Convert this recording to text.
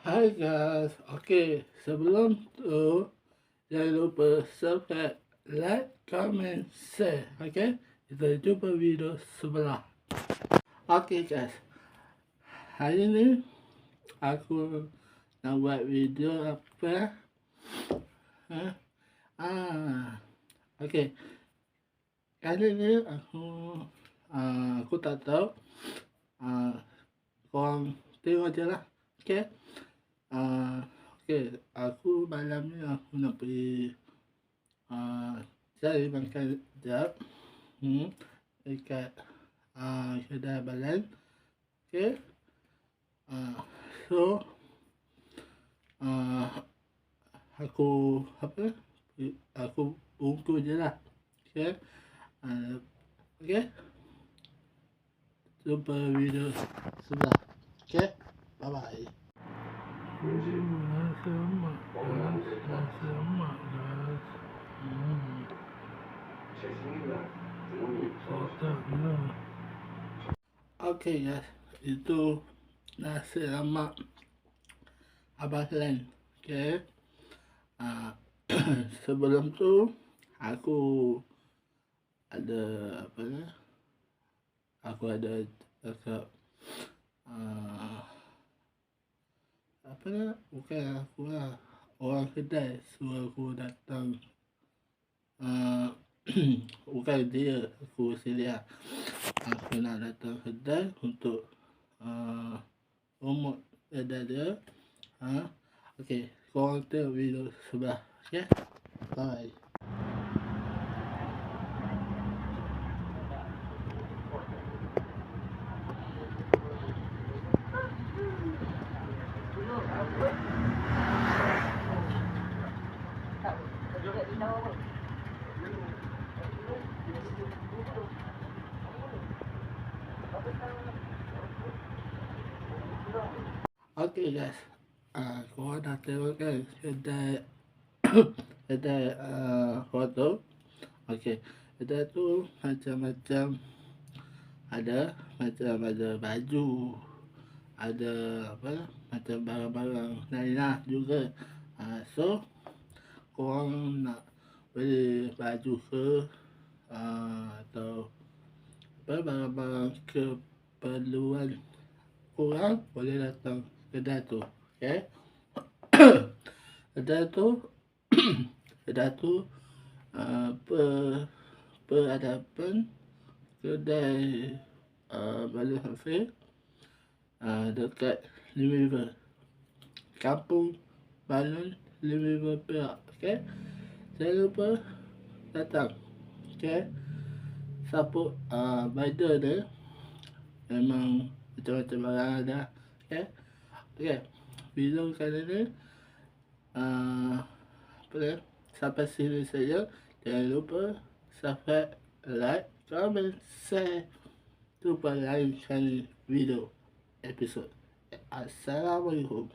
Hai guys, sebelum tu jangan lupa subscribe, like, comment, share. Kita jumpa video sebelah. Guys, hari ni aku nak buat video apa? Kali ni aku tak tahu. Korang tengok je lah. Aku malam ni aku nak pergi cari makan sekejap dekat kedai balan. Aku bungkus je lah. Jumpa video sebelah. Bye bye. Rasa emak guys. Guys, itu nasi lemak Abah Len. Sebelum tu aku ada cakap bukan aku lah, orang kedai suruh aku datang. Bukan dia, aku silap lah. Aku nak datang kedai untuk promote kedai dia. Korang tengok video sebelah. Bye. Guys, korang dah tengok kan kedai foto. Kedai tu macam-macam. Ada baju, ada macam barang-barang lain lah juga. So korang nak beli baju ke atau barang-barang keperluan korang, boleh datang kedai tu. Kedai tu berhadapan kedai Balun Hafiz, dekat River, Kampung Balun River Perak. Jangan lupa datang. Support Biden dia. Memang macam-macam barang ada. Video kali ni sampai sini saja. Jangan lupa subscribe, like, comment, share. Jumpa lain kali video episod. Assalamualaikum.